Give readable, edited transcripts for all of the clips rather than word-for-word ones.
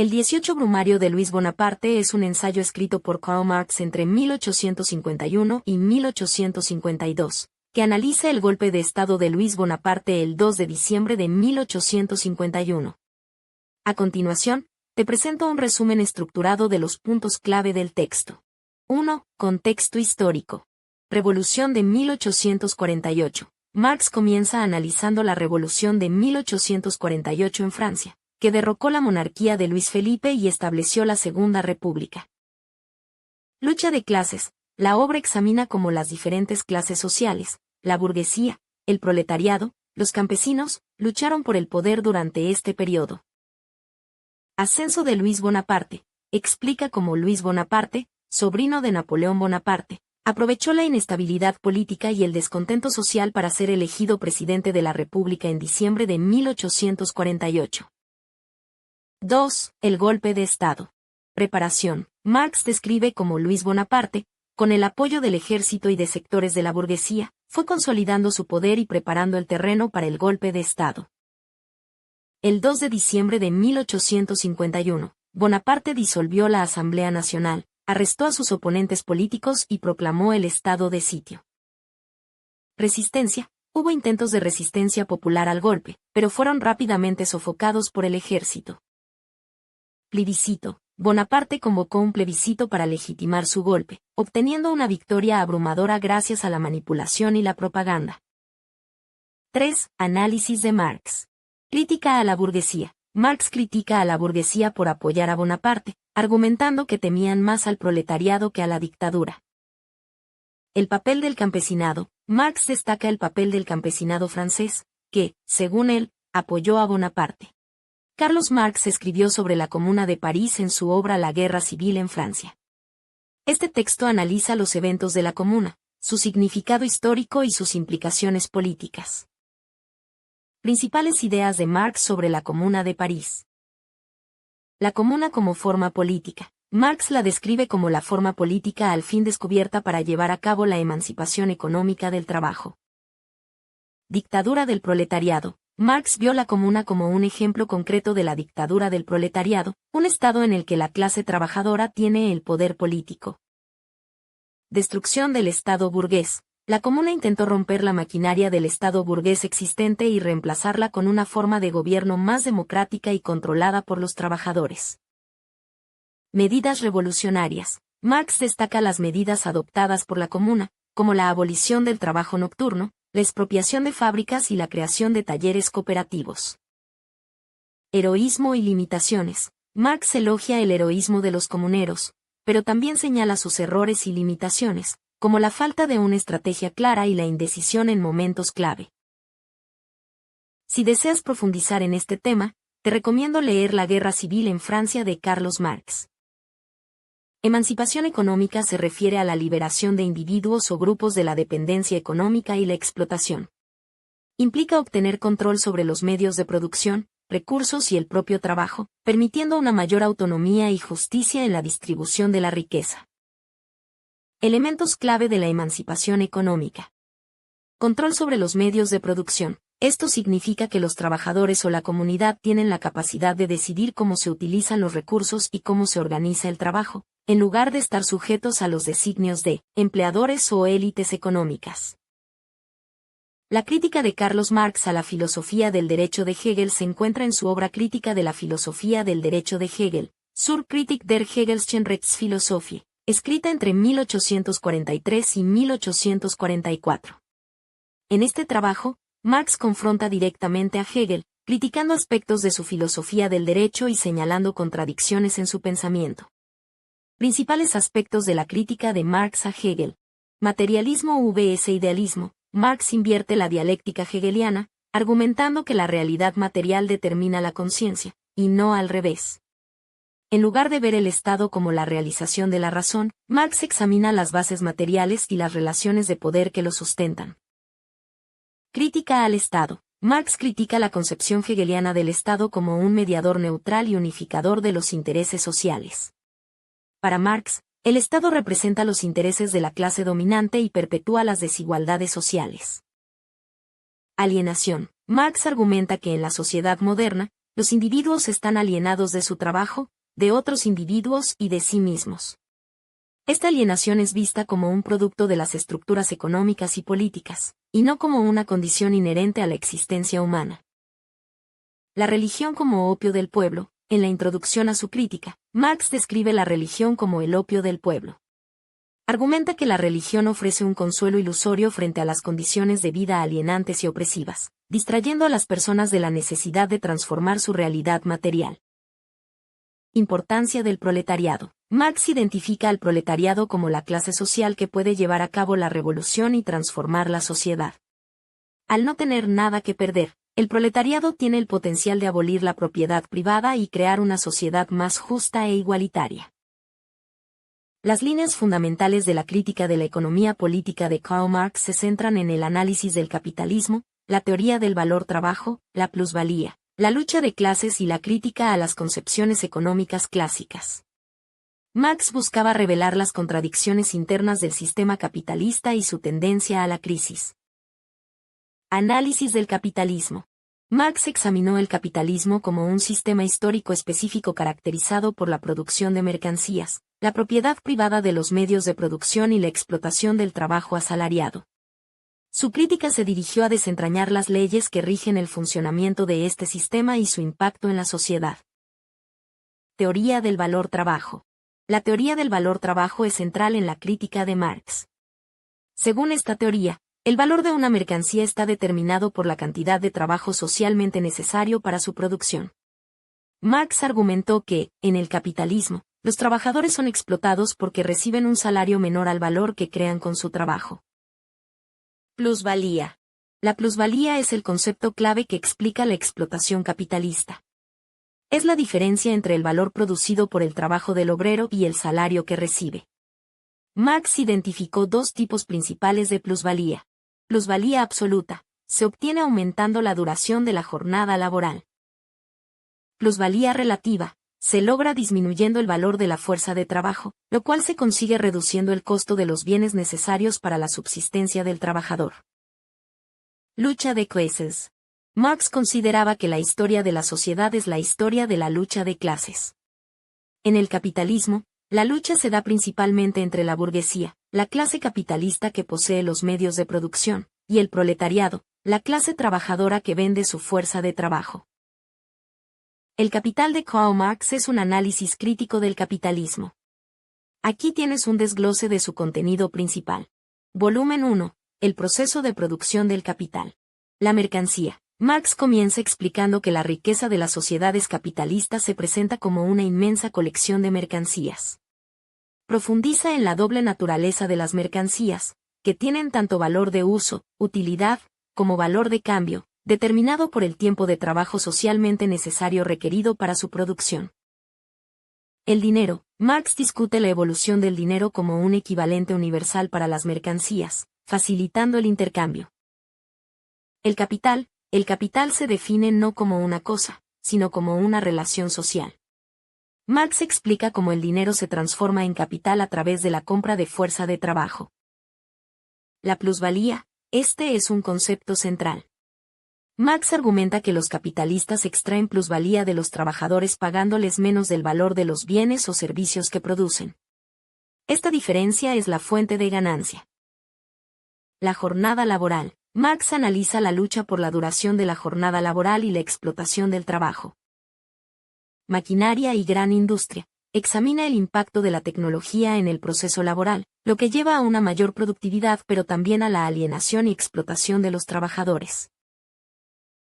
El 18 Brumario de Luis Bonaparte es un ensayo escrito por Karl Marx entre 1851 y 1852, que analiza el golpe de Estado de Luis Bonaparte el 2 de diciembre de 1851. A continuación, te presento un resumen estructurado de los puntos clave del texto. 1. Contexto histórico. Revolución de 1848. Marx comienza analizando la Revolución de 1848 en Francia, que derrocó la monarquía de Luis Felipe y estableció la Segunda República. Lucha de clases. La obra examina cómo las diferentes clases sociales, la burguesía, el proletariado, los campesinos, lucharon por el poder durante este periodo. Ascenso de Luis Bonaparte. Explica cómo Luis Bonaparte, sobrino de Napoleón Bonaparte, aprovechó la inestabilidad política y el descontento social para ser elegido presidente de la República en diciembre de 1848. 2. El golpe de Estado. Preparación. Marx describe cómo Luis Bonaparte, con el apoyo del ejército y de sectores de la burguesía, fue consolidando su poder y preparando el terreno para el golpe de Estado. El 2 de diciembre de 1851, Bonaparte disolvió la Asamblea Nacional, arrestó a sus oponentes políticos y proclamó el estado de sitio. Resistencia. Hubo intentos de resistencia popular al golpe, pero fueron rápidamente sofocados por el ejército. Plebiscito. Bonaparte convocó un plebiscito para legitimar su golpe, obteniendo una victoria abrumadora gracias a la manipulación y la propaganda. 3. Análisis de Marx. Crítica a la burguesía. Marx critica a la burguesía por apoyar a Bonaparte, argumentando que temían más al proletariado que a la dictadura. El papel del campesinado. Marx destaca el papel del campesinado francés, que, según él, apoyó a Bonaparte. Carlos Marx escribió sobre la Comuna de París en su obra La Guerra Civil en Francia. Este texto analiza los eventos de la Comuna, su significado histórico y sus implicaciones políticas. Principales ideas de Marx sobre la Comuna de París. La Comuna como forma política. Marx la describe como la forma política al fin descubierta para llevar a cabo la emancipación económica del trabajo. Dictadura del proletariado. Marx vio la Comuna como un ejemplo concreto de la dictadura del proletariado, un estado en el que la clase trabajadora tiene el poder político. Destrucción del Estado burgués. La Comuna intentó romper la maquinaria del Estado burgués existente y reemplazarla con una forma de gobierno más democrática y controlada por los trabajadores. Medidas revolucionarias. Marx destaca las medidas adoptadas por la Comuna, como la abolición del trabajo nocturno, la expropiación de fábricas y la creación de talleres cooperativos. Heroísmo y limitaciones. Marx elogia el heroísmo de los comuneros, pero también señala sus errores y limitaciones, como la falta de una estrategia clara y la indecisión en momentos clave. Si deseas profundizar en este tema, te recomiendo leer La Guerra Civil en Francia de Carlos Marx. Emancipación económica se refiere a la liberación de individuos o grupos de la dependencia económica y la explotación. Implica obtener control sobre los medios de producción, recursos y el propio trabajo, permitiendo una mayor autonomía y justicia en la distribución de la riqueza. Elementos clave de la emancipación económica. Control sobre los medios de producción. Esto significa que los trabajadores o la comunidad tienen la capacidad de decidir cómo se utilizan los recursos y cómo se organiza el trabajo, en lugar de estar sujetos a los designios de empleadores o élites económicas. La crítica de Carlos Marx a la filosofía del derecho de Hegel se encuentra en su obra Crítica de la filosofía del derecho de Hegel, Zur Kritik der Hegelschen Rechtsphilosophie, escrita entre 1843 y 1844. En este trabajo, Marx confronta directamente a Hegel, criticando aspectos de su filosofía del derecho y señalando contradicciones en su pensamiento. Principales aspectos de la crítica de Marx a Hegel. Materialismo vs idealismo. Marx invierte la dialéctica hegeliana, argumentando que la realidad material determina la conciencia, y no al revés. En lugar de ver el Estado como la realización de la razón, Marx examina las bases materiales y las relaciones de poder que lo sustentan. Crítica al Estado. Marx critica la concepción hegeliana del Estado como un mediador neutral y unificador de los intereses sociales. Para Marx, el Estado representa los intereses de la clase dominante y perpetúa las desigualdades sociales. Alienación. Marx argumenta que en la sociedad moderna, los individuos están alienados de su trabajo, de otros individuos y de sí mismos. Esta alienación es vista como un producto de las estructuras económicas y políticas, y no como una condición inherente a la existencia humana. La religión como opio del pueblo. En la introducción a su crítica, Marx describe la religión como el opio del pueblo. Argumenta que la religión ofrece un consuelo ilusorio frente a las condiciones de vida alienantes y opresivas, distrayendo a las personas de la necesidad de transformar su realidad material. Importancia del proletariado. Marx identifica al proletariado como la clase social que puede llevar a cabo la revolución y transformar la sociedad. Al no tener nada que perder, el proletariado tiene el potencial de abolir la propiedad privada y crear una sociedad más justa e igualitaria. Las líneas fundamentales de la crítica de la economía política de Karl Marx se centran en el análisis del capitalismo, la teoría del valor-trabajo, la plusvalía, la lucha de clases y la crítica a las concepciones económicas clásicas. Marx buscaba revelar las contradicciones internas del sistema capitalista y su tendencia a la crisis. Análisis del capitalismo. Marx examinó el capitalismo como un sistema histórico específico caracterizado por la producción de mercancías, la propiedad privada de los medios de producción y la explotación del trabajo asalariado. Su crítica se dirigió a desentrañar las leyes que rigen el funcionamiento de este sistema y su impacto en la sociedad. Teoría del valor-trabajo. La teoría del valor-trabajo es central en la crítica de Marx. Según esta teoría, el valor de una mercancía está determinado por la cantidad de trabajo socialmente necesario para su producción. Marx argumentó que, en el capitalismo, los trabajadores son explotados porque reciben un salario menor al valor que crean con su trabajo. Plusvalía. La plusvalía es el concepto clave que explica la explotación capitalista. Es la diferencia entre el valor producido por el trabajo del obrero y el salario que recibe. Marx identificó dos tipos principales de plusvalía. Plusvalía absoluta, se obtiene aumentando la duración de la jornada laboral. Plusvalía relativa, se logra disminuyendo el valor de la fuerza de trabajo, lo cual se consigue reduciendo el costo de los bienes necesarios para la subsistencia del trabajador. Lucha de clases. Marx consideraba que la historia de la sociedad es la historia de la lucha de clases. En el capitalismo, la lucha se da principalmente entre la burguesía, la clase capitalista que posee los medios de producción, y el proletariado, la clase trabajadora que vende su fuerza de trabajo. El Capital de Karl Marx es un análisis crítico del capitalismo. Aquí tienes un desglose de su contenido principal. Volumen 1. El proceso de producción del capital. La mercancía. Marx comienza explicando que la riqueza de las sociedades capitalistas se presenta como una inmensa colección de mercancías. Profundiza en la doble naturaleza de las mercancías, que tienen tanto valor de uso, utilidad, como valor de cambio, determinado por el tiempo de trabajo socialmente necesario requerido para su producción. El dinero. Marx discute la evolución del dinero como un equivalente universal para las mercancías, facilitando el intercambio. El capital se define no como una cosa, sino como una relación social. Marx explica cómo el dinero se transforma en capital a través de la compra de fuerza de trabajo. La plusvalía, este es un concepto central. Marx argumenta que los capitalistas extraen plusvalía de los trabajadores pagándoles menos del valor de los bienes o servicios que producen. Esta diferencia es la fuente de ganancia. La jornada laboral. Marx analiza la lucha por la duración de la jornada laboral y la explotación del trabajo. Maquinaria y gran industria. Examina el impacto de la tecnología en el proceso laboral, lo que lleva a una mayor productividad pero también a la alienación y explotación de los trabajadores.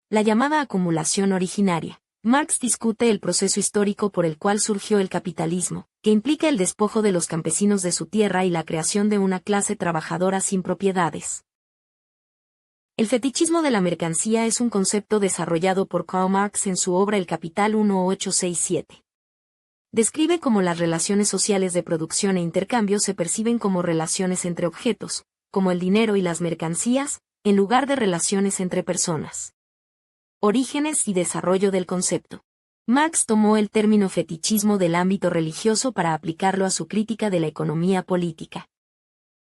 La llamada acumulación originaria. Marx discute el proceso histórico por el cual surgió el capitalismo, que implica el despojo de los campesinos de su tierra y la creación de una clase trabajadora sin propiedades. El fetichismo de la mercancía es un concepto desarrollado por Karl Marx en su obra El Capital 1867. Describe cómo las relaciones sociales de producción e intercambio se perciben como relaciones entre objetos, como el dinero y las mercancías, en lugar de relaciones entre personas. Orígenes y desarrollo del concepto. Marx tomó el término fetichismo del ámbito religioso para aplicarlo a su crítica de la economía política.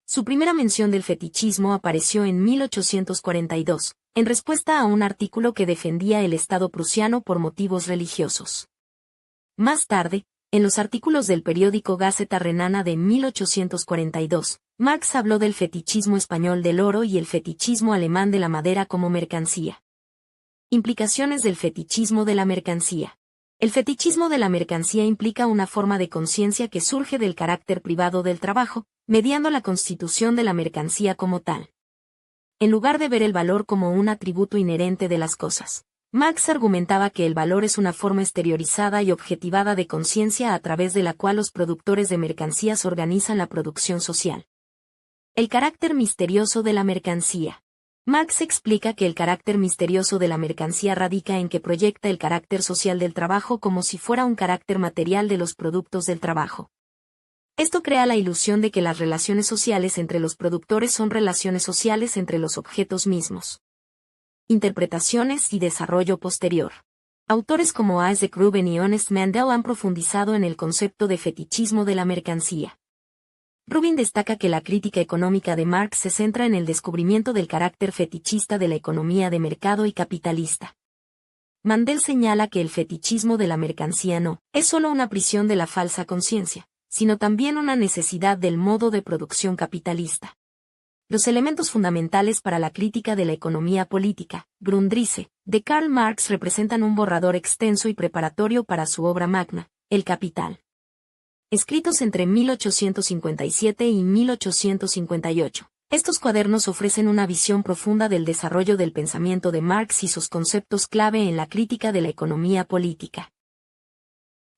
Su primera mención del fetichismo apareció en 1842, en respuesta a un artículo que defendía el Estado prusiano por motivos religiosos. Más tarde, en los artículos del periódico Gaceta Renana de 1842, Marx habló del fetichismo español del oro y el fetichismo alemán de la madera como mercancía. Implicaciones del fetichismo de la mercancía. El fetichismo de la mercancía implica una forma de conciencia que surge del carácter privado del trabajo, mediando la constitución de la mercancía como tal. En lugar de ver el valor como un atributo inherente de las cosas, Marx argumentaba que el valor es una forma exteriorizada y objetivada de conciencia a través de la cual los productores de mercancías organizan la producción social. El carácter misterioso de la mercancía. Marx explica que el carácter misterioso de la mercancía radica en que proyecta el carácter social del trabajo como si fuera un carácter material de los productos del trabajo. Esto crea la ilusión de que las relaciones sociales entre los productores son relaciones sociales entre los objetos mismos. Interpretaciones y desarrollo posterior. Autores como Isaac Rubin y Ernest Mandel han profundizado en el concepto de fetichismo de la mercancía. Rubin destaca que la crítica económica de Marx se centra en el descubrimiento del carácter fetichista de la economía de mercado y capitalista. Mandel señala que el fetichismo de la mercancía no es solo una prisión de la falsa conciencia, sino también una necesidad del modo de producción capitalista. Los elementos fundamentales para la crítica de la economía política, Grundrisse, de Karl Marx representan un borrador extenso y preparatorio para su obra magna, El Capital. Escritos entre 1857 y 1858. Estos cuadernos ofrecen una visión profunda del desarrollo del pensamiento de Marx y sus conceptos clave en la crítica de la economía política.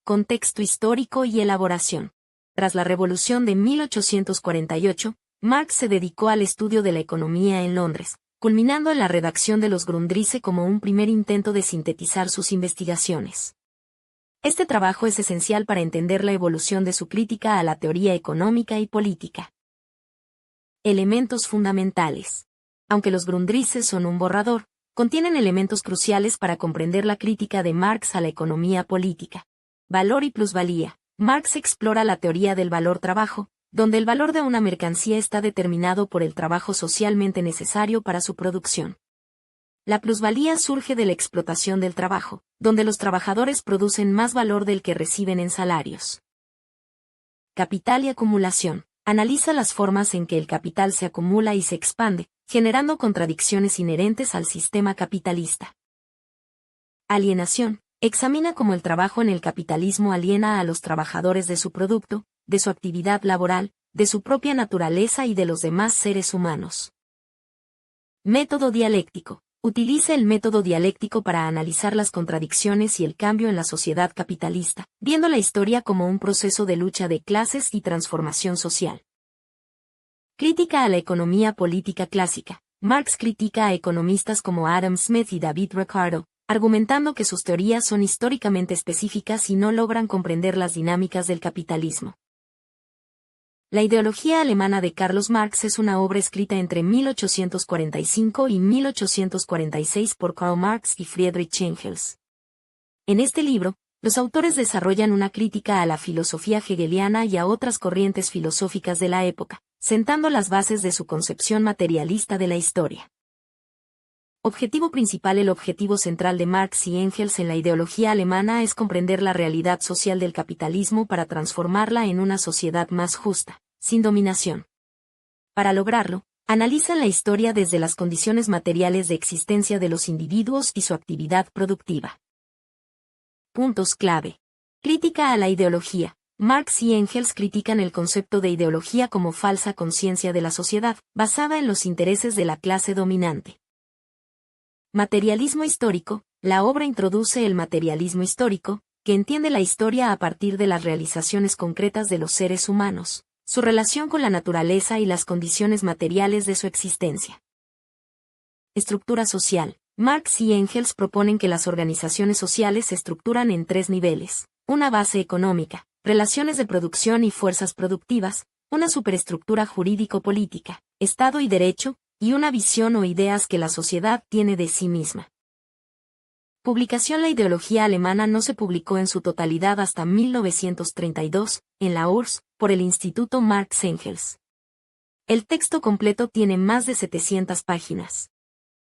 Contexto histórico y elaboración. Tras la Revolución de 1848, Marx se dedicó al estudio de la economía en Londres, culminando en la redacción de los Grundrisse como un primer intento de sintetizar sus investigaciones. Este trabajo es esencial para entender la evolución de su crítica a la teoría económica y política. Elementos fundamentales. Aunque los Grundrisse son un borrador, contienen elementos cruciales para comprender la crítica de Marx a la economía política. Valor y plusvalía. Marx explora la teoría del valor-trabajo, donde el valor de una mercancía está determinado por el trabajo socialmente necesario para su producción. La plusvalía surge de la explotación del trabajo, donde los trabajadores producen más valor del que reciben en salarios. Capital y acumulación. Analiza las formas en que el capital se acumula y se expande, generando contradicciones inherentes al sistema capitalista. Alienación. Examina cómo el trabajo en el capitalismo aliena a los trabajadores de su producto, de su actividad laboral, de su propia naturaleza y de los demás seres humanos. Método dialéctico. Utiliza el método dialéctico para analizar las contradicciones y el cambio en la sociedad capitalista, viendo la historia como un proceso de lucha de clases y transformación social. Crítica a la economía política clásica. Marx critica a economistas como Adam Smith y David Ricardo, argumentando que sus teorías son históricamente específicas y no logran comprender las dinámicas del capitalismo. La ideología alemana de Carlos Marx es una obra escrita entre 1845 y 1846 por Karl Marx y Friedrich Engels. En este libro, los autores desarrollan una crítica a la filosofía hegeliana y a otras corrientes filosóficas de la época, sentando las bases de su concepción materialista de la historia. Objetivo principal. El objetivo central de Marx y Engels en la ideología alemana es comprender la realidad social del capitalismo para transformarla en una sociedad más justa, sin dominación. Para lograrlo, analizan la historia desde las condiciones materiales de existencia de los individuos y su actividad productiva. Puntos clave. Crítica a la ideología. Marx y Engels critican el concepto de ideología como falsa conciencia de la sociedad, basada en los intereses de la clase dominante. Materialismo histórico. La obra introduce el materialismo histórico, que entiende la historia a partir de las realizaciones concretas de los seres humanos, su relación con la naturaleza y las condiciones materiales de su existencia. Estructura social. Marx y Engels proponen que las organizaciones sociales se estructuran en tres niveles: una base económica, relaciones de producción y fuerzas productivas, una superestructura jurídico-política, Estado y derecho, y una visión o ideas que la sociedad tiene de sí misma. Publicación. La ideología alemana no se publicó en su totalidad hasta 1932, en la URSS, por el Instituto Marx-Engels. El texto completo tiene más de 700 páginas.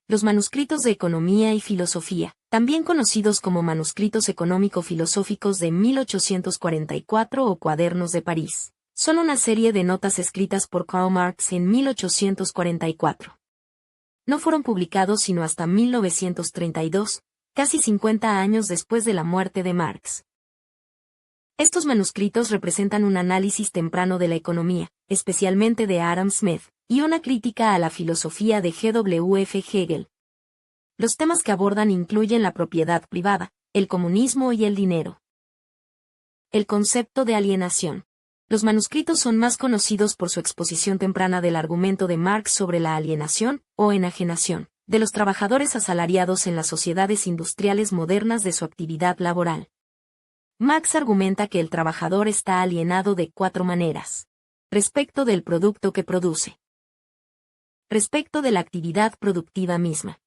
Los manuscritos de economía y filosofía, también conocidos como manuscritos económico-filosóficos de 1844 o cuadernos de París, son una serie de notas escritas por Karl Marx en 1844. No fueron publicados sino hasta 1932, casi 50 años después de la muerte de Marx. Estos manuscritos representan un análisis temprano de la economía, especialmente de Adam Smith, y una crítica a la filosofía de G.W.F. Hegel. Los temas que abordan incluyen la propiedad privada, el comunismo y el dinero. El concepto de alienación. Los manuscritos son más conocidos por su exposición temprana del argumento de Marx sobre la alienación, o enajenación, de los trabajadores asalariados en las sociedades industriales modernas de su actividad laboral. Marx argumenta que el trabajador está alienado de 4 maneras. Respecto del producto que produce. Respecto de la actividad productiva misma.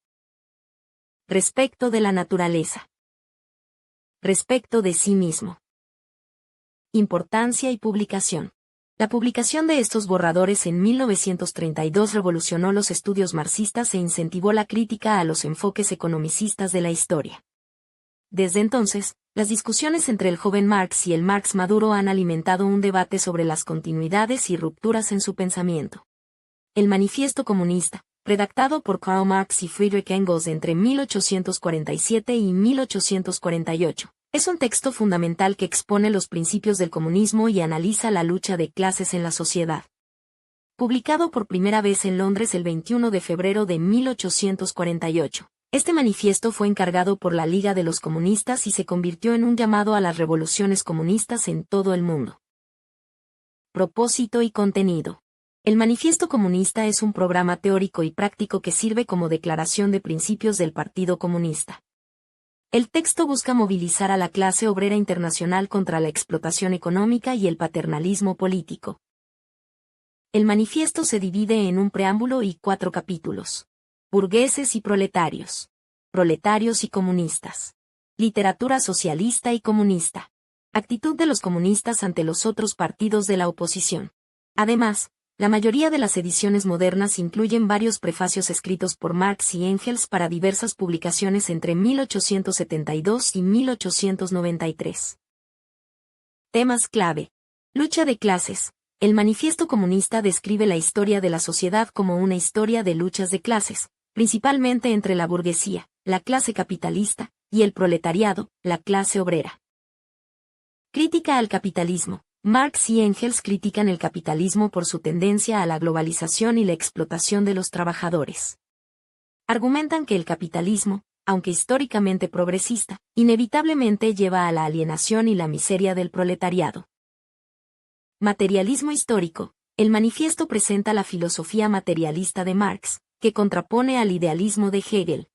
Respecto de la naturaleza. Respecto de sí mismo. Importancia y publicación. La publicación de estos borradores en 1932 revolucionó los estudios marxistas e incentivó la crítica a los enfoques economicistas de la historia. Desde entonces, las discusiones entre el joven Marx y el Marx maduro han alimentado un debate sobre las continuidades y rupturas en su pensamiento. El Manifiesto Comunista, redactado por Karl Marx y Friedrich Engels entre 1847 y 1848, es un texto fundamental que expone los principios del comunismo y analiza la lucha de clases en la sociedad. Publicado por primera vez en Londres el 21 de febrero de 1848. Este manifiesto fue encargado por la Liga de los Comunistas y se convirtió en un llamado a las revoluciones comunistas en todo el mundo. Propósito y contenido. El Manifiesto Comunista es un programa teórico y práctico que sirve como declaración de principios del Partido Comunista. El texto busca movilizar a la clase obrera internacional contra la explotación económica y el paternalismo político. El manifiesto se divide en un preámbulo y 4 capítulos. Burgueses y proletarios. Proletarios y comunistas. Literatura socialista y comunista. Actitud de los comunistas ante los otros partidos de la oposición. Además, la mayoría de las ediciones modernas incluyen varios prefacios escritos por Marx y Engels para diversas publicaciones entre 1872 y 1893. Temas clave. Lucha de clases. El Manifiesto Comunista describe la historia de la sociedad como una historia de luchas de clases, principalmente entre la burguesía, la clase capitalista, y el proletariado, la clase obrera. Crítica al capitalismo. Marx y Engels critican el capitalismo por su tendencia a la globalización y la explotación de los trabajadores. Argumentan que el capitalismo, aunque históricamente progresista, inevitablemente lleva a la alienación y la miseria del proletariado. Materialismo histórico. El manifiesto presenta la filosofía materialista de Marx, que contrapone al idealismo de Hegel.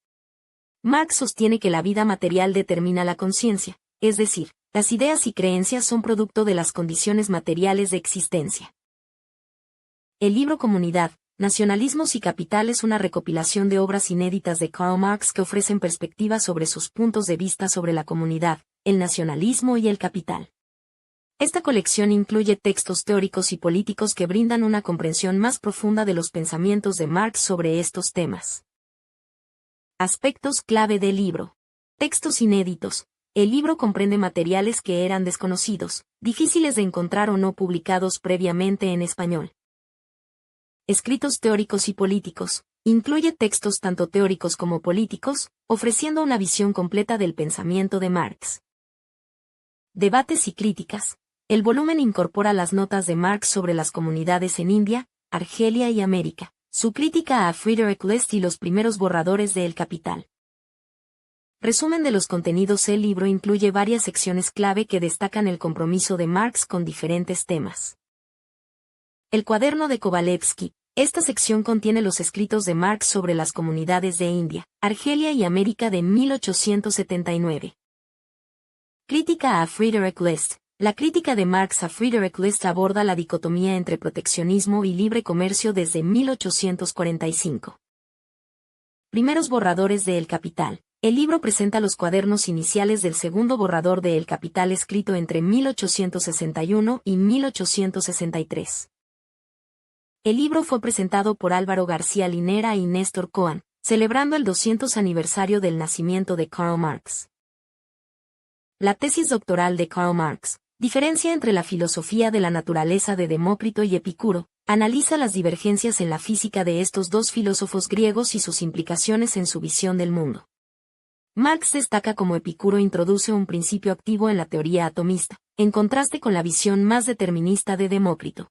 Marx sostiene que la vida material determina la conciencia, es decir, las ideas y creencias son producto de las condiciones materiales de existencia. El libro Comunidad, Nacionalismos y Capital es una recopilación de obras inéditas de Karl Marx que ofrecen perspectivas sobre sus puntos de vista sobre la comunidad, el nacionalismo y el capital. Esta colección incluye textos teóricos y políticos que brindan una comprensión más profunda de los pensamientos de Marx sobre estos temas. Aspectos clave del libro. Textos inéditos. El libro comprende materiales que eran desconocidos, difíciles de encontrar o no publicados previamente en español. Escritos teóricos y políticos. Incluye textos tanto teóricos como políticos, ofreciendo una visión completa del pensamiento de Marx. Debates y críticas. El volumen incorpora las notas de Marx sobre las comunidades en India, Argelia y América, su crítica a Friedrich List y los primeros borradores de El Capital. Resumen de los contenidos. El libro incluye varias secciones clave que destacan el compromiso de Marx con diferentes temas. El cuaderno de Kovalevsky. Esta sección contiene los escritos de Marx sobre las comunidades de India, Argelia y América de 1879. Crítica a Friedrich List. La crítica de Marx a Friedrich List aborda la dicotomía entre proteccionismo y libre comercio desde 1845. Primeros borradores de El Capital. El libro presenta los cuadernos iniciales del segundo borrador de El Capital escrito entre 1861 y 1863. El libro fue presentado por Álvaro García Linera y Néstor Cohen, celebrando el 200 aniversario del nacimiento de Karl Marx. La tesis doctoral de Karl Marx, Diferencia entre la filosofía de la naturaleza de Demócrito y Epicuro, analiza las divergencias en la física de estos dos filósofos griegos y sus implicaciones en su visión del mundo. Marx destaca cómo Epicuro introduce un principio activo en la teoría atomista, en contraste con la visión más determinista de Demócrito.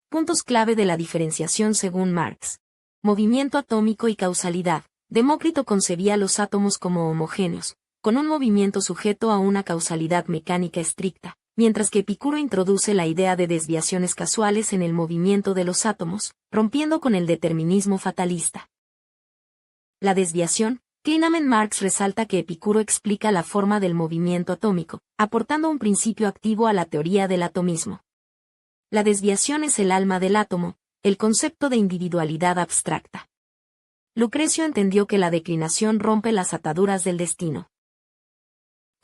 Puntos clave de la diferenciación según Marx. Movimiento atómico y causalidad. Demócrito concebía los átomos como homogéneos, con un movimiento sujeto a una causalidad mecánica estricta, mientras que Epicuro introduce la idea de desviaciones casuales en el movimiento de los átomos, rompiendo con el determinismo fatalista. La desviación. Kahneman Marx resalta que Epicuro explica la forma del movimiento atómico, aportando un principio activo a la teoría del atomismo. La desviación es el alma del átomo, el concepto de individualidad abstracta. Lucrecio entendió que la declinación rompe las ataduras del destino.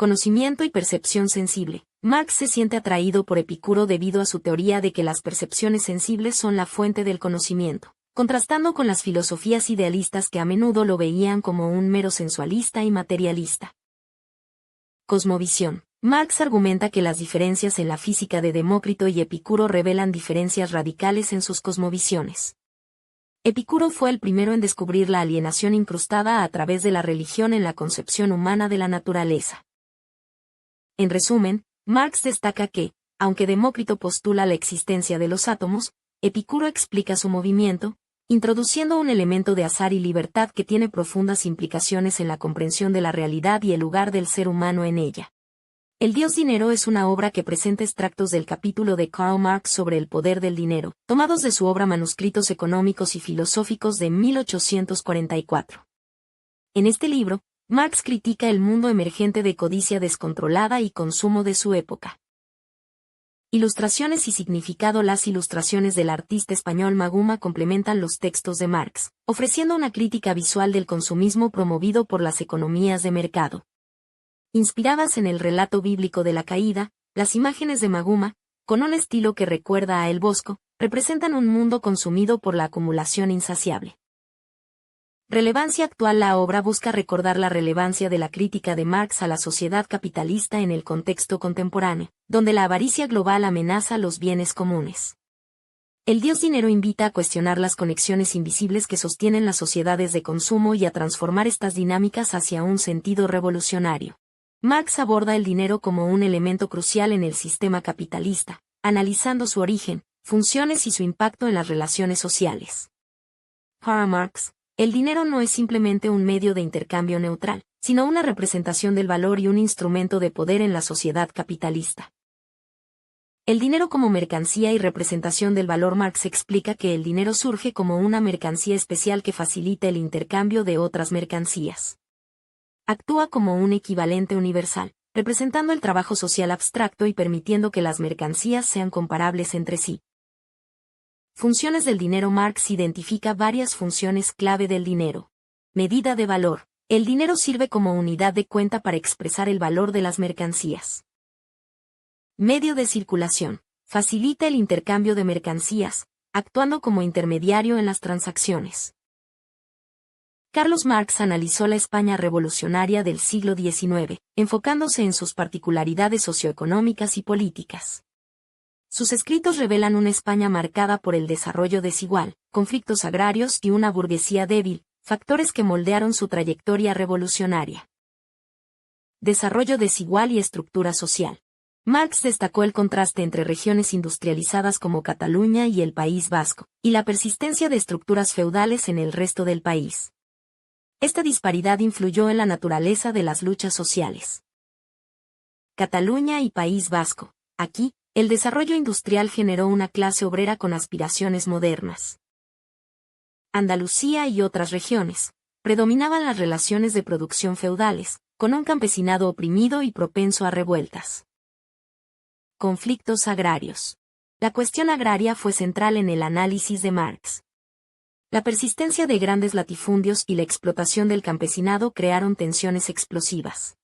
Conocimiento y percepción sensible. Marx se siente atraído por Epicuro debido a su teoría de que las percepciones sensibles son la fuente del conocimiento, contrastando con las filosofías idealistas que a menudo lo veían como un mero sensualista y materialista. Cosmovisión. Marx argumenta que las diferencias en la física de Demócrito y Epicuro revelan diferencias radicales en sus cosmovisiones. Epicuro fue el primero en descubrir la alienación incrustada a través de la religión en la concepción humana de la naturaleza. En resumen, Marx destaca que, aunque Demócrito postula la existencia de los átomos, Epicuro explica su movimiento, introduciendo un elemento de azar y libertad que tiene profundas implicaciones en la comprensión de la realidad y el lugar del ser humano en ella. El Dios Dinero es una obra que presenta extractos del capítulo de Karl Marx sobre el poder del dinero, tomados de su obra Manuscritos económicos y filosóficos de 1844. En este libro, Marx critica el mundo emergente de codicia descontrolada y consumo de su época. Ilustraciones y significado. Las ilustraciones del artista español Maguma complementan los textos de Marx, ofreciendo una crítica visual del consumismo promovido por las economías de mercado. Inspiradas en el relato bíblico de la caída, las imágenes de Maguma, con un estilo que recuerda a El Bosco, representan un mundo consumido por la acumulación insaciable. Relevancia actual. La obra busca recordar la relevancia de la crítica de Marx a la sociedad capitalista en el contexto contemporáneo, donde la avaricia global amenaza los bienes comunes. El Dios Dinero invita a cuestionar las conexiones invisibles que sostienen las sociedades de consumo y a transformar estas dinámicas hacia un sentido revolucionario. Marx aborda el dinero como un elemento crucial en el sistema capitalista, analizando su origen, funciones y su impacto en las relaciones sociales. Para Marx, el dinero no es simplemente un medio de intercambio neutral, sino una representación del valor y un instrumento de poder en la sociedad capitalista. El dinero como mercancía y representación del valor. Marx explica que el dinero surge como una mercancía especial que facilita el intercambio de otras mercancías. Actúa como un equivalente universal, representando el trabajo social abstracto y permitiendo que las mercancías sean comparables entre sí. Funciones del dinero. Marx identifica varias funciones clave del dinero. Medida de valor. El dinero sirve como unidad de cuenta para expresar el valor de las mercancías. Medio de circulación. Facilita el intercambio de mercancías, actuando como intermediario en las transacciones. Carlos Marx analizó la España revolucionaria del siglo XIX, enfocándose en sus particularidades socioeconómicas y políticas. Sus escritos revelan una España marcada por el desarrollo desigual, conflictos agrarios y una burguesía débil, factores que moldearon su trayectoria revolucionaria. Desarrollo desigual y estructura social. Marx destacó el contraste entre regiones industrializadas como Cataluña y el País Vasco, y la persistencia de estructuras feudales en el resto del país. Esta disparidad influyó en la naturaleza de las luchas sociales. Cataluña y País Vasco. Aquí, el desarrollo industrial generó una clase obrera con aspiraciones modernas. Andalucía y otras regiones. Predominaban las relaciones de producción feudales, con un campesinado oprimido y propenso a revueltas. Conflictos agrarios. La cuestión agraria fue central en el análisis de Marx. La persistencia de grandes latifundios y la explotación del campesinado crearon tensiones explosivas.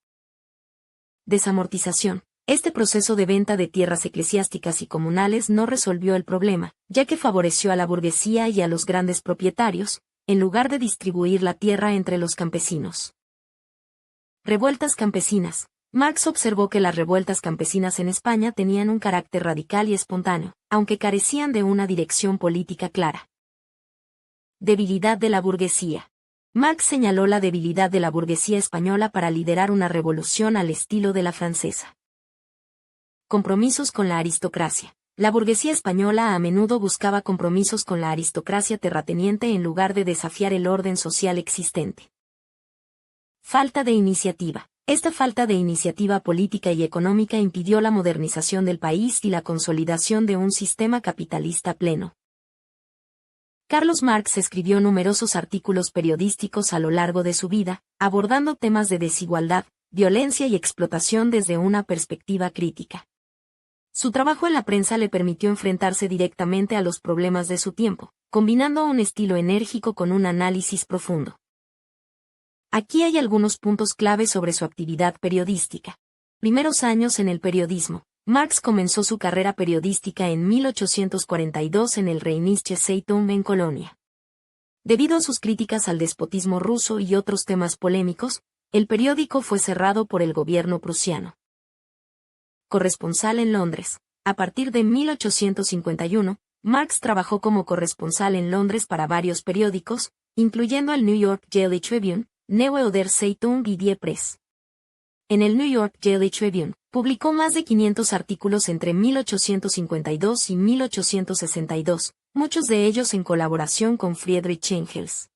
Desamortización. Este proceso de venta de tierras eclesiásticas y comunales no resolvió el problema, ya que favoreció a la burguesía y a los grandes propietarios, en lugar de distribuir la tierra entre los campesinos. Revueltas campesinas. Marx observó que las revueltas campesinas en España tenían un carácter radical y espontáneo, aunque carecían de una dirección política clara. Debilidad de la burguesía. Marx señaló la debilidad de la burguesía española para liderar una revolución al estilo de la francesa. Compromisos con la aristocracia. La burguesía española a menudo buscaba compromisos con la aristocracia terrateniente en lugar de desafiar el orden social existente. Falta de iniciativa. Esta falta de iniciativa política y económica impidió la modernización del país y la consolidación de un sistema capitalista pleno. Carlos Marx escribió numerosos artículos periodísticos a lo largo de su vida, abordando temas de desigualdad, violencia y explotación desde una perspectiva crítica. Su trabajo en la prensa le permitió enfrentarse directamente a los problemas de su tiempo, combinando un estilo enérgico con un análisis profundo. Aquí hay algunos puntos clave sobre su actividad periodística. Primeros años en el periodismo. Marx comenzó su carrera periodística en 1842 en el Rheinische Zeitung en Colonia. Debido a sus críticas al despotismo ruso y otros temas polémicos, el periódico fue cerrado por el gobierno prusiano. Corresponsal en Londres. A partir de 1851, Marx trabajó como corresponsal en Londres para varios periódicos, incluyendo el New York Daily Tribune, Neue Der Zeitung y Die Presse. En el New York Daily Tribune, publicó más de 500 artículos entre 1852 y 1862, muchos de ellos en colaboración con Friedrich Engels.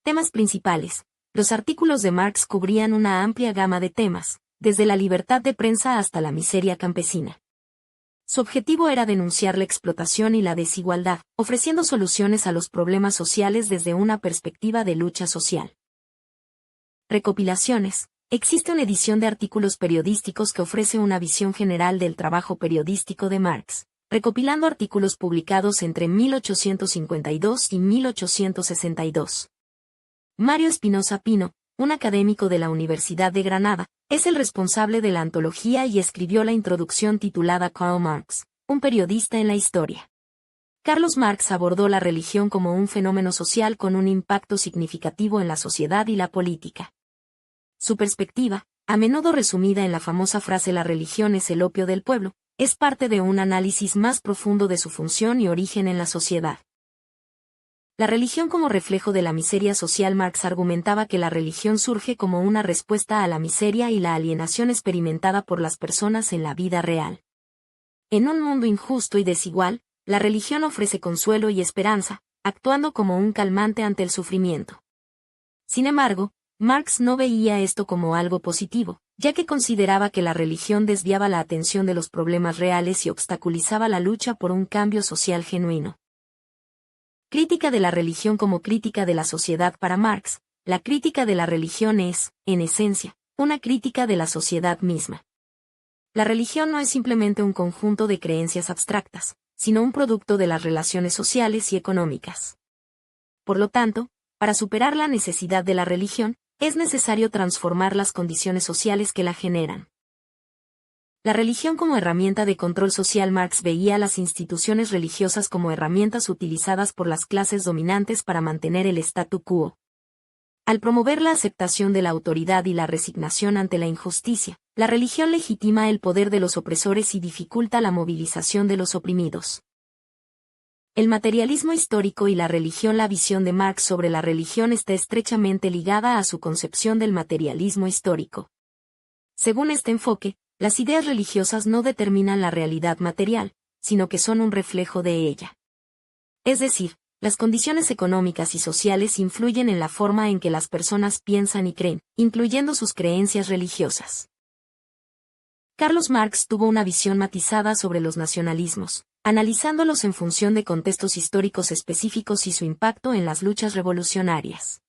Temas principales. Los artículos de Marx cubrían una amplia gama de temas, desde la libertad de prensa hasta la miseria campesina. Su objetivo era denunciar la explotación y la desigualdad, ofreciendo soluciones a los problemas sociales desde una perspectiva de lucha social. Recopilaciones. Existe una edición de artículos periodísticos que ofrece una visión general del trabajo periodístico de Marx, recopilando artículos publicados entre 1852 y 1862. Mario Espinosa Pino, un académico de la Universidad de Granada, es el responsable de la antología y escribió la introducción titulada Karl Marx, un periodista en la historia. Carlos Marx abordó la religión como un fenómeno social con un impacto significativo en la sociedad y la política. Su perspectiva, a menudo resumida en la famosa frase "la religión es el opio del pueblo", es parte de un análisis más profundo de su función y origen en la sociedad. La religión como reflejo de la miseria social. Marx argumentaba que la religión surge como una respuesta a la miseria y la alienación experimentada por las personas en la vida real. En un mundo injusto y desigual, la religión ofrece consuelo y esperanza, actuando como un calmante ante el sufrimiento. Sin embargo, Marx no veía esto como algo positivo, ya que consideraba que la religión desviaba la atención de los problemas reales y obstaculizaba la lucha por un cambio social genuino. Crítica de la religión como crítica de la sociedad. Para Marx, la crítica de la religión es, en esencia, una crítica de la sociedad misma. La religión no es simplemente un conjunto de creencias abstractas, sino un producto de las relaciones sociales y económicas. Por lo tanto, para superar la necesidad de la religión, es necesario transformar las condiciones sociales que la generan. La religión como herramienta de control social. Marx veía a las instituciones religiosas como herramientas utilizadas por las clases dominantes para mantener el statu quo. Al promover la aceptación de la autoridad y la resignación ante la injusticia, la religión legitima el poder de los opresores y dificulta la movilización de los oprimidos. El materialismo histórico y la religión. La visión de Marx sobre la religión está estrechamente ligada a su concepción del materialismo histórico. Según este enfoque, las ideas religiosas no determinan la realidad material, sino que son un reflejo de ella. Es decir, las condiciones económicas y sociales influyen en la forma en que las personas piensan y creen, incluyendo sus creencias religiosas. Carlos Marx tuvo una visión matizada sobre los nacionalismos, analizándolos en función de contextos históricos específicos y su impacto en las luchas revolucionarias.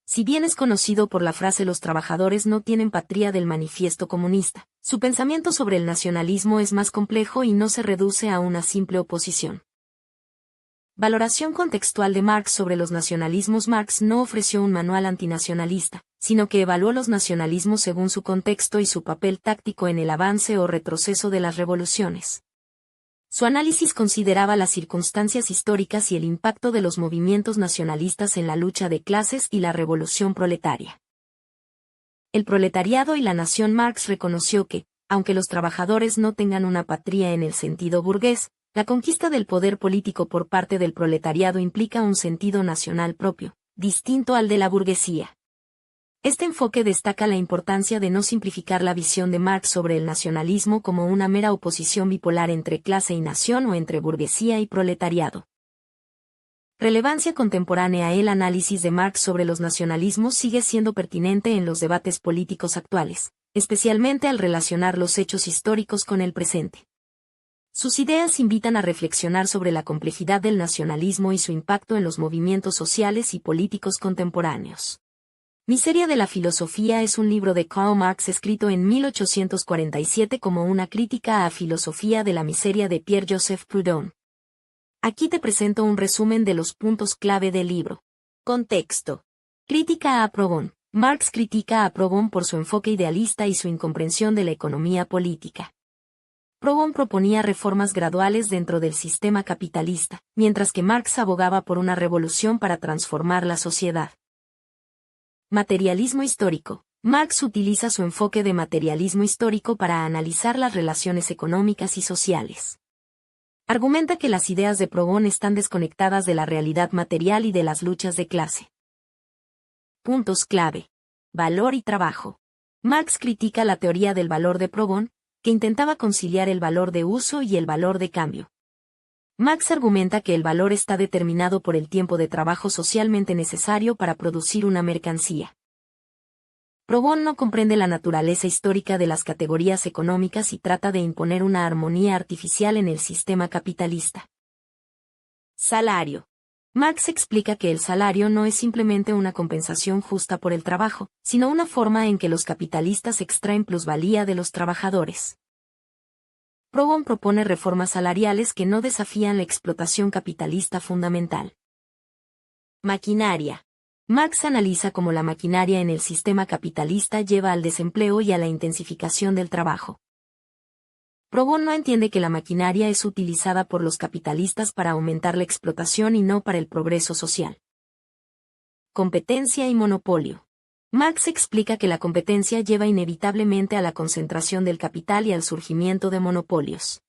Si bien es conocido por la frase "los trabajadores no tienen patria" del Manifiesto Comunista, su pensamiento sobre el nacionalismo es más complejo y no se reduce a una simple oposición. Valoración contextual de Marx sobre los nacionalismos. Marx no ofreció un manual antinacionalista, sino que evaluó los nacionalismos según su contexto y su papel táctico en el avance o retroceso de las revoluciones. Su análisis consideraba las circunstancias históricas y el impacto de los movimientos nacionalistas en la lucha de clases y la revolución proletaria. El proletariado y la nación. Marx reconoció que, aunque los trabajadores no tengan una patria en el sentido burgués, la conquista del poder político por parte del proletariado implica un sentido nacional propio, distinto al de la burguesía. Este enfoque destaca la importancia de no simplificar la visión de Marx sobre el nacionalismo como una mera oposición bipolar entre clase y nación o entre burguesía y proletariado. Relevancia contemporánea. El análisis de Marx sobre los nacionalismos sigue siendo pertinente en los debates políticos actuales, especialmente al relacionar los hechos históricos con el presente. Sus ideas invitan a reflexionar sobre la complejidad del nacionalismo y su impacto en los movimientos sociales y políticos contemporáneos. Miseria de la filosofía es un libro de Karl Marx escrito en 1847 como una crítica a la filosofía de la miseria de Pierre-Joseph Proudhon. Aquí te presento un resumen de los puntos clave del libro. Contexto. Crítica a Proudhon. Marx critica a Proudhon por su enfoque idealista y su incomprensión de la economía política. Proudhon proponía reformas graduales dentro del sistema capitalista, mientras que Marx abogaba por una revolución para transformar la sociedad. Materialismo histórico. Marx utiliza su enfoque de materialismo histórico para analizar las relaciones económicas y sociales. Argumenta que las ideas de Proudhon están desconectadas de la realidad material y de las luchas de clase. Puntos clave. Valor y trabajo. Marx critica la teoría del valor de Proudhon, que intentaba conciliar el valor de uso y el valor de cambio. Marx argumenta que el valor está determinado por el tiempo de trabajo socialmente necesario para producir una mercancía. Proudhon no comprende la naturaleza histórica de las categorías económicas y trata de imponer una armonía artificial en el sistema capitalista. Salario. Marx explica que el salario no es simplemente una compensación justa por el trabajo, sino una forma en que los capitalistas extraen plusvalía de los trabajadores. Proudhon propone reformas salariales que no desafían la explotación capitalista fundamental. Maquinaria. Marx analiza cómo la maquinaria en el sistema capitalista lleva al desempleo y a la intensificación del trabajo. Proudhon no entiende que la maquinaria es utilizada por los capitalistas para aumentar la explotación y no para el progreso social. Competencia y monopolio. Marx explica que la competencia lleva inevitablemente a la concentración del capital y al surgimiento de monopolios.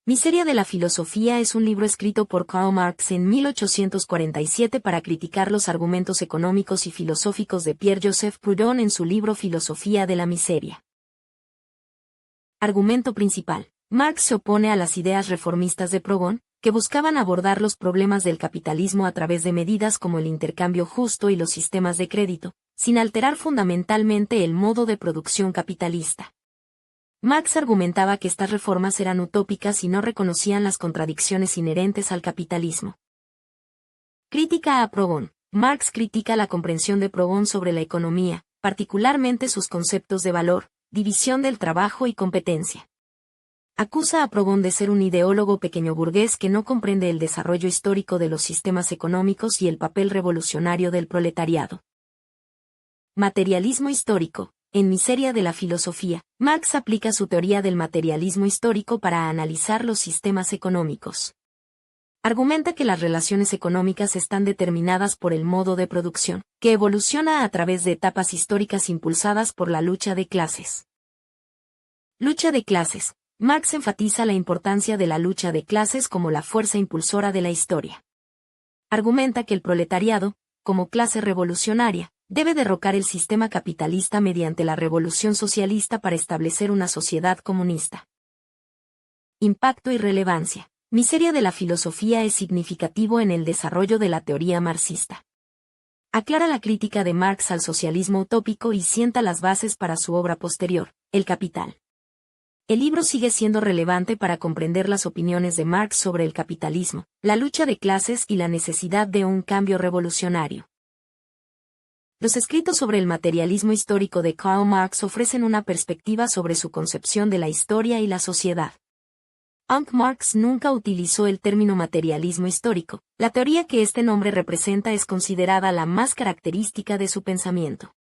Miseria de la filosofía es un libro escrito por Karl Marx en 1847 para criticar los argumentos económicos y filosóficos de Pierre-Joseph Proudhon en su libro Filosofía de la miseria. Argumento principal. Marx se opone a las ideas reformistas de Proudhon, que buscaban abordar los problemas del capitalismo a través de medidas como el intercambio justo y los sistemas de crédito, sin alterar fundamentalmente el modo de producción capitalista. Marx argumentaba que estas reformas eran utópicas y no reconocían las contradicciones inherentes al capitalismo. Crítica a Proudhon. Marx critica la comprensión de Proudhon sobre la economía, particularmente sus conceptos de valor, división del trabajo y competencia. Acusa a Proudhon de ser un ideólogo pequeño burgués que no comprende el desarrollo histórico de los sistemas económicos y el papel revolucionario del proletariado. Materialismo histórico. En Miseria de la filosofía, Marx aplica su teoría del materialismo histórico para analizar los sistemas económicos. Argumenta que las relaciones económicas están determinadas por el modo de producción, que evoluciona a través de etapas históricas impulsadas por la lucha de clases. Lucha de clases. Marx enfatiza la importancia de la lucha de clases como la fuerza impulsora de la historia. Argumenta que el proletariado, como clase revolucionaria, debe derrocar el sistema capitalista mediante la revolución socialista para establecer una sociedad comunista. Impacto y relevancia. Miseria de la filosofía es significativo en el desarrollo de la teoría marxista. Aclara la crítica de Marx al socialismo utópico y sienta las bases para su obra posterior, El Capital. El libro sigue siendo relevante para comprender las opiniones de Marx sobre el capitalismo, la lucha de clases y la necesidad de un cambio revolucionario. Los escritos sobre el materialismo histórico de Karl Marx ofrecen una perspectiva sobre su concepción de la historia y la sociedad. Aunque Marx nunca utilizó el término materialismo histórico, la teoría que este nombre representa es considerada la más característica de su pensamiento.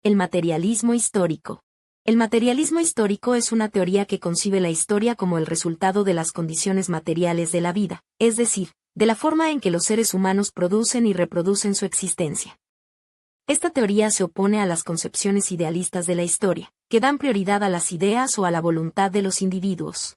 El materialismo histórico. El materialismo histórico es una teoría que concibe la historia como el resultado de las condiciones materiales de la vida, es decir, de la forma en que los seres humanos producen y reproducen su existencia. Esta teoría se opone a las concepciones idealistas de la historia, que dan prioridad a las ideas o a la voluntad de los individuos.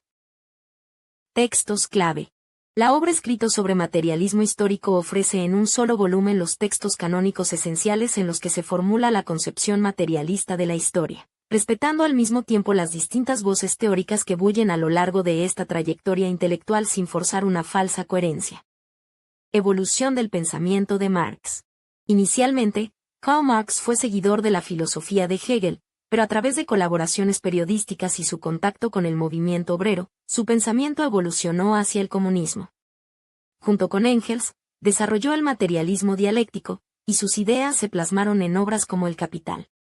Textos clave. La obra escrita sobre materialismo histórico ofrece en un solo volumen los textos canónicos esenciales en los que se formula la concepción materialista de la historia, respetando al mismo tiempo las distintas voces teóricas que bullen a lo largo de esta trayectoria intelectual sin forzar una falsa coherencia. Evolución del pensamiento de Marx. Inicialmente, Karl Marx fue seguidor de la filosofía de Hegel, pero a través de colaboraciones periodísticas y su contacto con el movimiento obrero, su pensamiento evolucionó hacia el comunismo. Junto con Engels, desarrolló el materialismo dialéctico, y sus ideas se plasmaron en obras como El Capital.